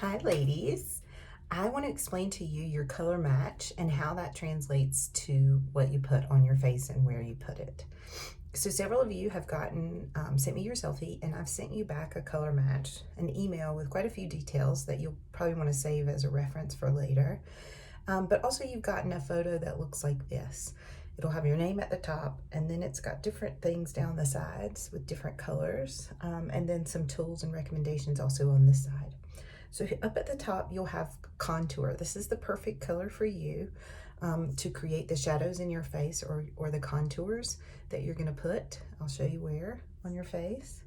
Hi ladies. I want to explain to you your color match and how that translates to what you put on your face and where you put it. So several of you have sent me your selfie, and I've sent you back a color match, an email with quite a few details that you'll probably want to save as a reference for later. But also you've gotten a photo that looks like this. It'll have your name at the top, and then it's got different things down the sides with different colors, and then some tools and recommendations also on this side. So up at the top, you'll have contour. This is the perfect color for you to create the shadows in your face or the contours that you're gonna put. I'll show you where on your face.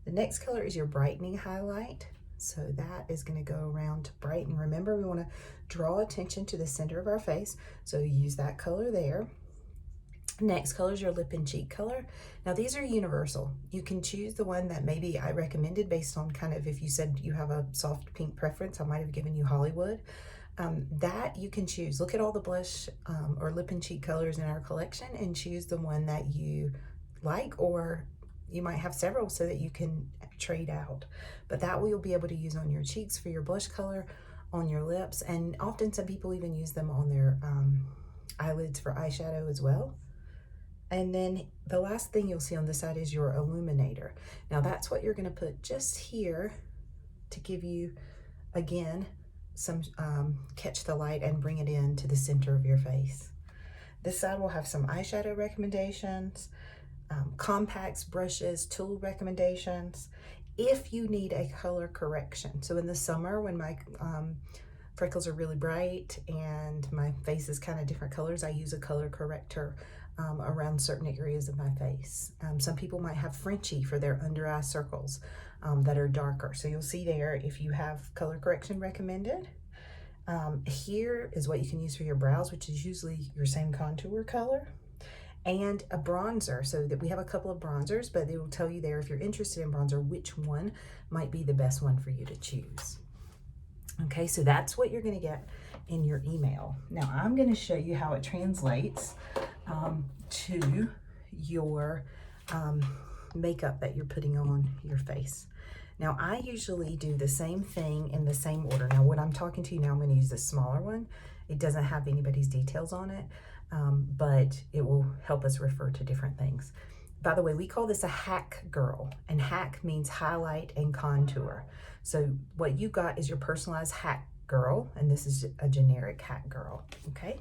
The next color is your brightening highlight. So that is gonna go around to brighten. Remember, we wanna draw attention to the center of our face. So use that color there. Next color is your lip and cheek color. Now these are universal. You can choose the one that maybe I recommended based on kind of, if you said you have a soft pink preference, I might have given you Hollywood. That you can choose. Look at all the blush or lip and cheek colors in our collection and choose the one that you like, or you might have several so that you can trade out. But that you'll be able to use on your cheeks for your blush color, on your lips, and often some people even use them on their eyelids for eyeshadow as well. And then the last thing you'll see on this side is your illuminator. Now that's what you're gonna put just here to give you, again, some catch the light and bring it in to the center of your face. This side will have some eyeshadow recommendations, compacts, brushes, tool recommendations, if you need a color correction. So in the summer when my freckles are really bright and my face is kind of different colors, I use a color corrector around certain areas of my face. Some people might have Frenchie for their under eye circles that are darker. So you'll see there if you have color correction recommended. Here is what you can use for your brows, which is usually your same contour color, and a bronzer. So that we have a couple of bronzers, but it will tell you there, if you're interested in bronzer, which one might be the best one for you to choose. Okay, so that's what you're gonna get in your email. Now I'm gonna show you how it translates to your makeup that you're putting on your face. Now I usually do the same thing in the same order. Now when I'm talking to you now, I'm gonna use the smaller one. It doesn't have anybody's details on it, but it will help us refer to different things. By the way, we call this a hack girl, and hack means highlight and contour. So what you got is your personalized hack girl, and this is a generic hack girl, okay?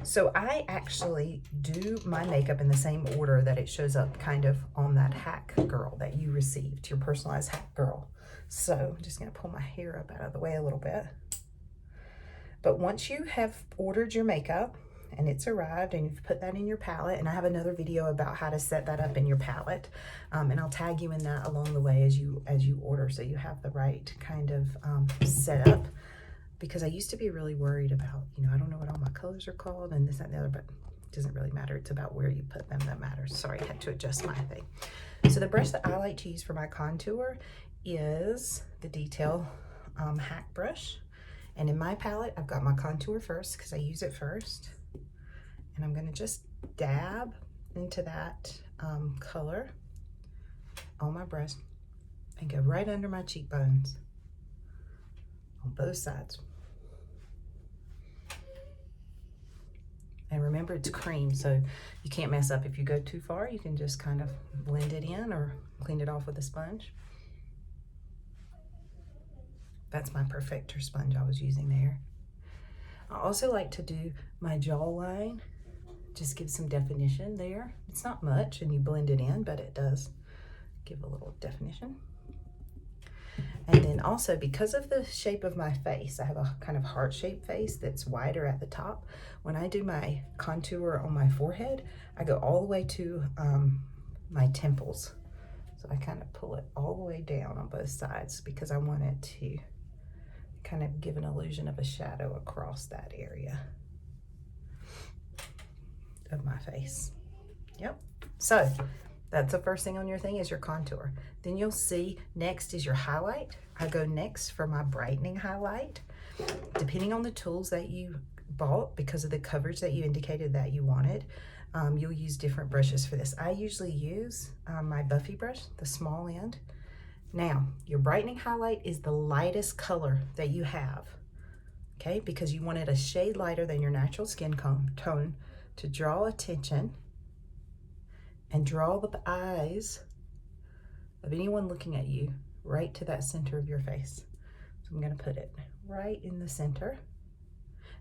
So I actually do my makeup in the same order that it shows up kind of on that hack girl that you received, your personalized hack girl. So I'm just gonna pull my hair up out of the way a little bit. But once you have ordered your makeup and it's arrived and you've put that in your palette, and I have another video about how to set that up in your palette, and I'll tag you in that along the way as you order, so you have the right kind of setup. Because I used to be really worried about, I don't know what all my colors are called and this, that, and the other, but it doesn't really matter. It's about where you put them that matters. Sorry, I had to adjust my thing. So the brush that I like to use for my contour is the Detail Hack brush. And in my palette, I've got my contour first because I use it first. And I'm gonna just dab into that color on my brush and go right under my cheekbones on both sides. And remember, it's cream, so you can't mess up. If you go too far, you can just kind of blend it in or clean it off with a sponge. That's my Perfector sponge I was using there. I also like to do my jawline, just give some definition there. It's not much, and you blend it in, but it does give a little definition. And then also, because of the shape of my face, I have a kind of heart-shaped face that's wider at the top. When I do my contour on my forehead, I go all the way to my temples. So I kind of pull it all the way down on both sides because I want it to kind of give an illusion of a shadow across that area of my face. Yep. So that's the first thing on your thing is your contour. Then you'll see next is your highlight. I go next for my brightening highlight. Depending on the tools that you bought, because of the coverage that you indicated that you wanted, you'll use different brushes for this. I usually use my Buffy brush, the small end, Now, your brightening highlight is the lightest color that you have, okay? Because you want it a shade lighter than your natural skin tone to draw attention and draw the eyes of anyone looking at you right to that center of your face. So I'm gonna put it right in the center.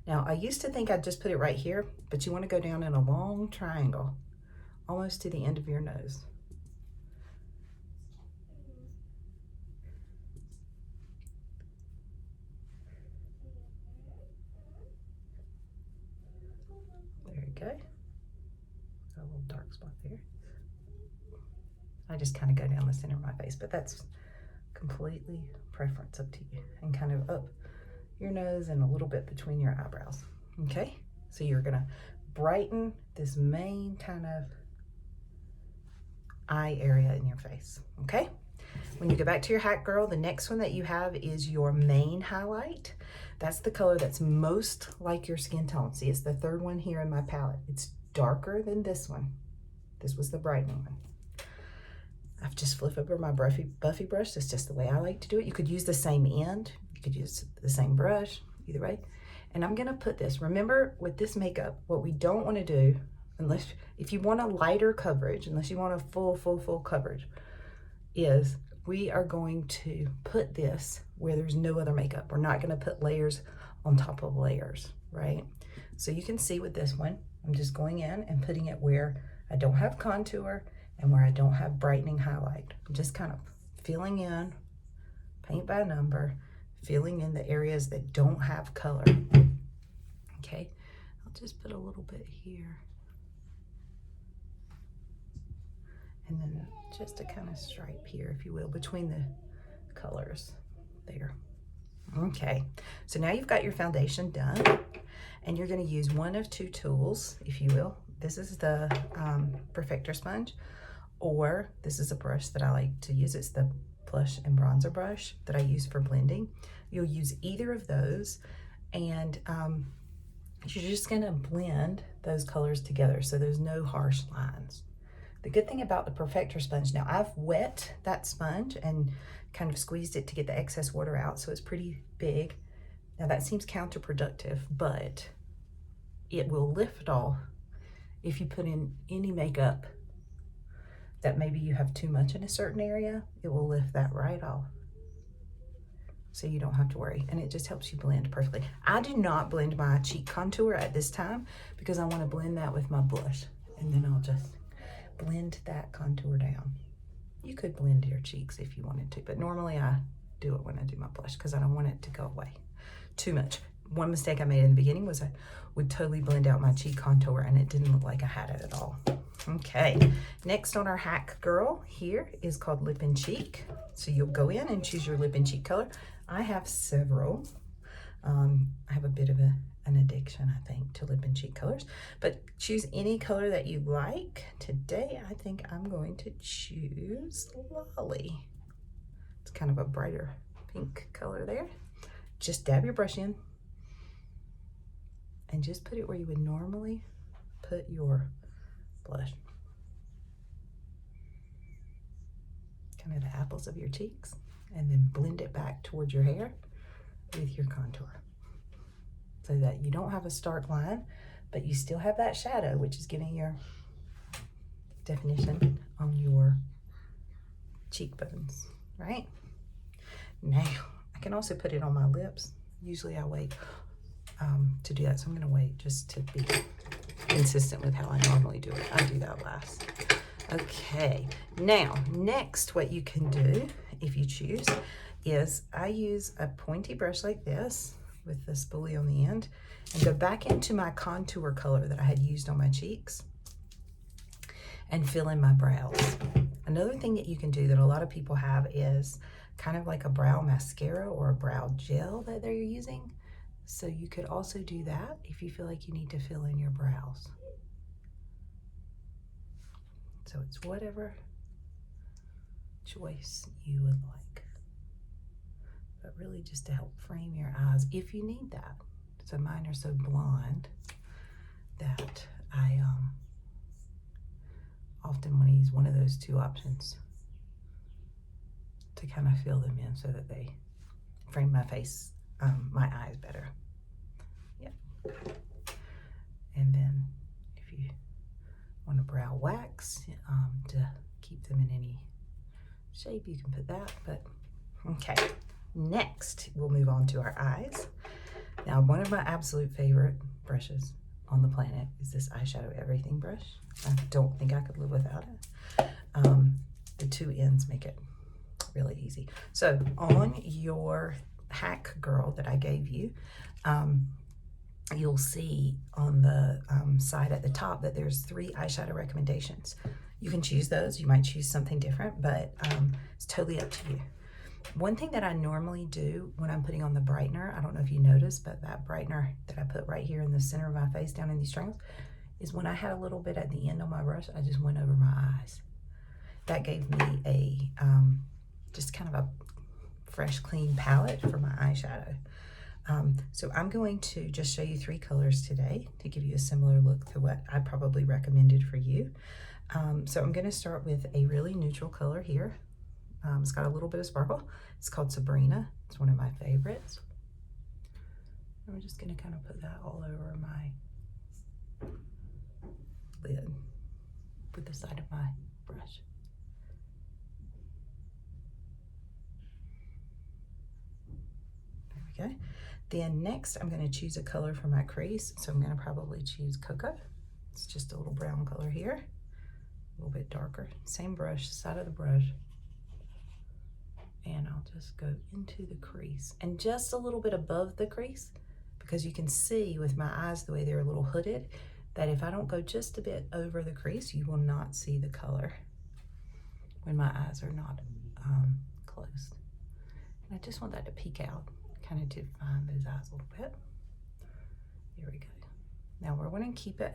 Now, I used to think I'd just put it right here, but you wanna go down in a long triangle, almost to the end of your nose. There you go. Got a little dark spot there. I just kind of go down the center of my face, but that's completely preference, up to you, and kind of up your nose and a little bit between your eyebrows. Okay, so you're gonna brighten this main kind of eye area in your face. Okay, when you go back to your hat, girl, the next one that you have is your main highlight. That's the color that's most like your skin tone. See, it's the third one here in my palette. It's darker than this one. This was the brightening one. I've just flipped over my Buffy brush. That's just the way I like to do it. You could use the same end. You could use the same brush, either way. And I'm gonna put this, remember with this makeup, what we don't wanna do, if you want a lighter coverage, unless you want a full coverage, is we are going to put this where there's no other makeup. We're not gonna put layers on top of layers, right? So you can see with this one, I'm just going in and putting it where I don't have contour and where I don't have brightening highlight. I'm just kind of filling in, paint by number, filling in the areas that don't have color. Okay, I'll just put a little bit here. And then just a kind of stripe here, if you will, between the colors there. Okay, so now you've got your foundation done, and you're gonna use one of two tools, if you will. This is the Perfector sponge, or this is a brush that I like to use. It's the blush and bronzer brush that I use for blending. You'll use either of those, and you're just gonna blend those colors together so there's no harsh lines. The good thing about the Perfector sponge, now I've wet that sponge and kind of squeezed it to get the excess water out, so it's pretty big. Now that seems counterproductive, but it will lift off if you put in any makeup that maybe you have too much in a certain area. It will lift that right off, so you don't have to worry, and it just helps you blend perfectly. I do not blend my cheek contour at this time because I want to blend that with my blush, and then I'll just blend that contour down. You could blend your cheeks if you wanted to, but normally I do it when I do my blush because I don't want it to go away too much. One mistake I made in the beginning was I would totally blend out my cheek contour and it didn't look like I had it at all. Okay, next on our hack, girl, here is called Lip and Cheek. So you'll go in and choose your lip and cheek color. I have several. I have a bit of an addiction, I think, to lip and cheek colors, but choose any color that you like. Today, I think I'm going to choose Lolly. It's kind of a brighter pink color there. Just dab your brush in and just put it where you would normally put your blush. Kind of the apples of your cheeks, and then blend it back towards your hair with your contour so that you don't have a stark line, but you still have that shadow, which is giving your definition on your cheekbones, right? Now, I can also put it on my lips. Usually I wait to do that, so I'm gonna wait just to be consistent with how I normally do it. I do that last. Okay, now, next what you can do, if you choose, is I use a pointy brush like this with the spoolie on the end and go back into my contour color that I had used on my cheeks and fill in my brows. Another thing that you can do that a lot of people have is kind of like a brow mascara or a brow gel that they're using. So you could also do that if you feel like you need to fill in your brows. So it's whatever choice you would like, but really just to help frame your eyes if you need that. So mine are so blonde that I often want to use one of those two options to kind of fill them in so that they frame my face, my eyes better. Yep. And then if you want a brow wax to keep them in any shape, you can put that. But okay, next we'll move on to our eyes. Now, one of my absolute favorite brushes on the planet is this eyeshadow everything brush. I don't think I could live without it. The two ends make it really easy. So on your hack girl that I gave you, you'll see on the side at the top that there's 3 eyeshadow recommendations. You can choose those. You might choose something different, but it's totally up to you. One thing that I normally do when I'm putting on the brightener, I don't know if you noticed, but that brightener that I put right here in the center of my face down in these strings, is when I had a little bit at the end on my brush, I just went over my eyes. That gave me a, just kind of a fresh, clean palette for my eyeshadow. So I'm going to just show you 3 colors today to give you a similar look to what I probably recommended for you. So I'm going to start with a really neutral color here. It's got a little bit of sparkle. It's called Sabrina. It's one of my favorites. I'm just going to kind of put that all over my lid with the side of my brush. There we go. Then next I'm going to choose a color for my crease. So I'm going to probably choose Cocoa. It's just a little brown color here. A little bit darker. Same brush, side of the brush. And I'll just go into the crease and just a little bit above the crease, because you can see with my eyes the way they're a little hooded, that if I don't go just a bit over the crease, you will not see the color when my eyes are not closed. And I just want that to peek out, kind of to define those eyes a little bit. There we go. Now we're going to keep it,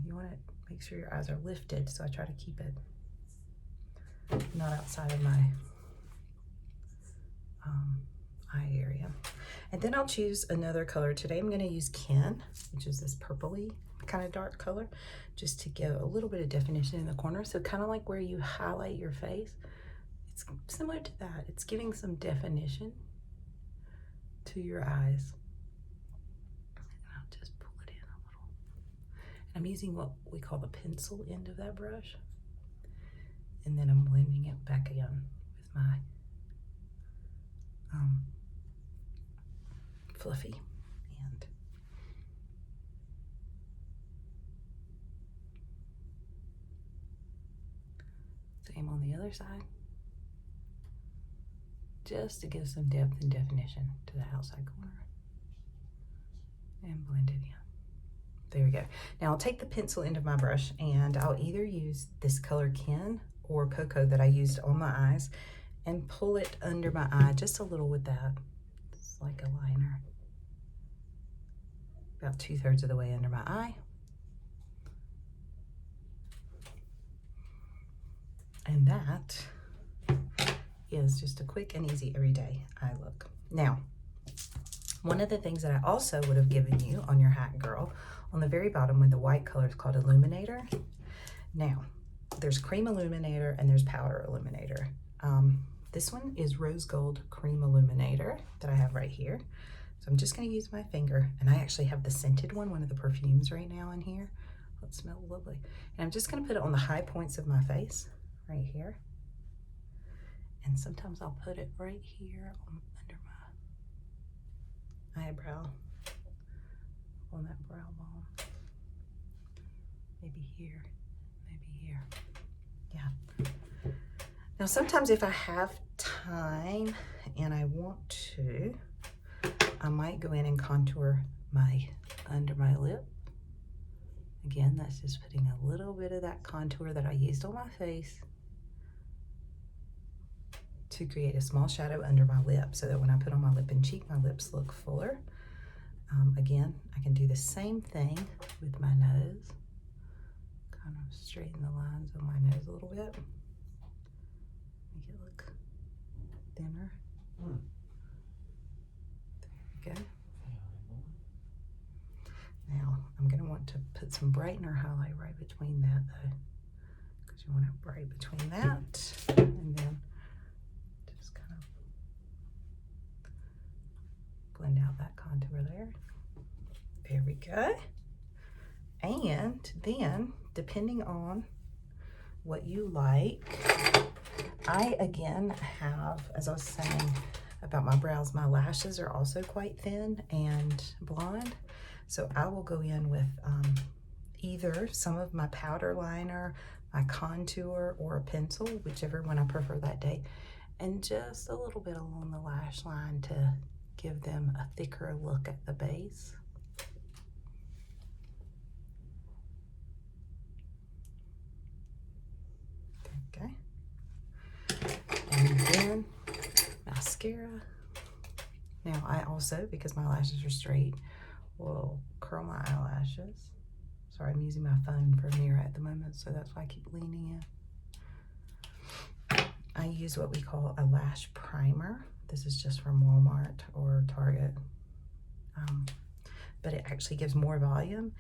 you want to make sure your eyes are lifted, so I try to keep it not outside of my eye area. And then I'll choose another color. Today I'm going to use Ken, which is this purpley kind of dark color, just to give a little bit of definition in the corner. So kind of like where you highlight your face, it's similar to that. It's giving some definition to your eyes. And I'll just pull it in a little. And I'm using what we call the pencil end of that brush. And then I'm blending it back in with my fluffy end. Same on the other side. Just to give some depth and definition to the outside corner. And blend it in. There we go. Now I'll take the pencil end of my brush and I'll either use this color Ken or Cocoa that I used on my eyes and pull it under my eye just a little with that. It's like a liner. About 2/3 of the way under my eye. And that is just a quick and easy everyday eye look. Now, one of the things that I also would have given you on your hat girl, on the very bottom with the white color, is called Illuminator. Now, there's Cream Illuminator and there's Powder Illuminator. This one is Rose Gold Cream Illuminator that I have right here. So I'm just going to use my finger, and I actually have the scented one of the perfumes right now in here. It smells lovely. And I'm just going to put it on the high points of my face, right here. And sometimes I'll put it right here under my eyebrow, on that brow bone. Maybe here, maybe here. Yeah. Now sometimes if I have time and I want to, I might go in and contour under my lip. Again, that's just putting a little bit of that contour that I used on my face to create a small shadow under my lip, so that when I put on my lip and cheek, my lips look fuller. Again, I can do the same thing with my nose. Kind of straighten the lines on my nose a little bit. Make it look thinner. There we go. Now, I'm going to want to put some brightener highlight right between that, though, because you want it right between that. And then out that contour there. There we go. And then, depending on what you like, I again have, as I was saying about my brows, my lashes are also quite thin and blonde. So I will go in with either some of my powder liner, my contour, or a pencil, whichever one I prefer that day, and just a little bit along the lash line to give them a thicker look at the base. Okay. And then mascara. Now I also, because my lashes are straight, will curl my eyelashes. Sorry, I'm using my phone for a mirror at the moment, so that's why I keep leaning in. I use what we call a lash primer. This is just from Walmart or Target. But it actually gives more volume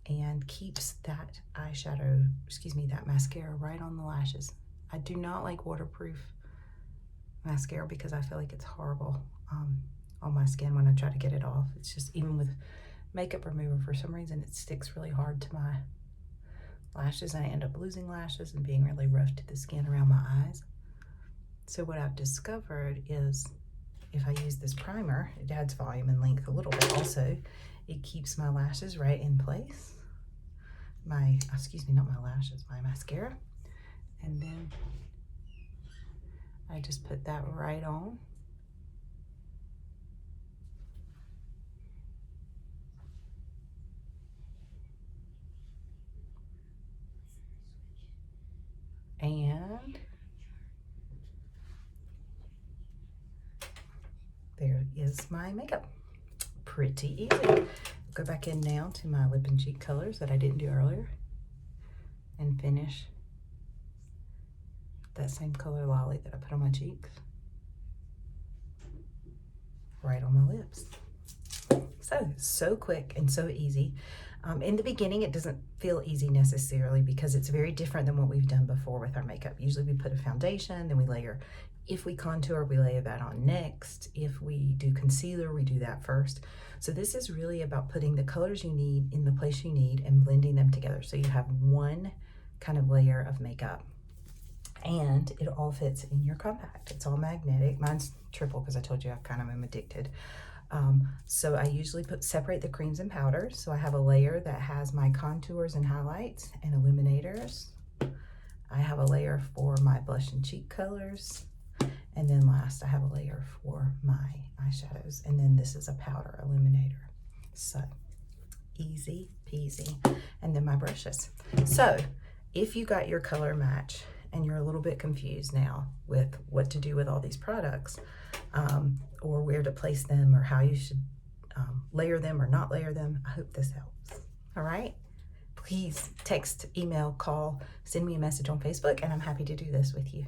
and keeps that eyeshadow, that mascara right on the lashes. I do not like waterproof mascara because I feel like it's horrible on my skin when I try to get it off. It's just, even with makeup remover, for some reason it sticks really hard to my lashes and I end up losing lashes and being really rough to the skin around my eyes. So what I've discovered is if I use this primer, it adds volume and length a little bit. Also, it keeps my lashes right in place. Not my lashes, my mascara. And then I just put that right on. And there is my makeup. Pretty easy. Go back in now to my lip and cheek colors that I didn't do earlier and finish that same color Lolly that I put on my cheeks right on my lips. So quick and so easy. In the beginning, it doesn't feel easy necessarily because it's very different than what we've done before with our makeup. Usually we put a foundation, then we layer. If we contour, we layer that on next. If we do concealer, we do that first. So this is really about putting the colors you need in the place you need and blending them together. So you have one kind of layer of makeup and it all fits in your compact. It's all magnetic. Mine's triple because I told you I kind of am addicted. So I usually separate the creams and powders. So I have a layer that has my contours and highlights and illuminators. I have a layer for my blush and cheek colors. And then last, I have a layer for my eyeshadows. And then this is a powder illuminator. So easy peasy. And then my brushes. So if you got your color match and you're a little bit confused now with what to do with all these products, or where to place them or how you should layer them or not layer them, I hope this helps. All right, please text, email, call, send me a message on Facebook, and I'm happy to do this with you.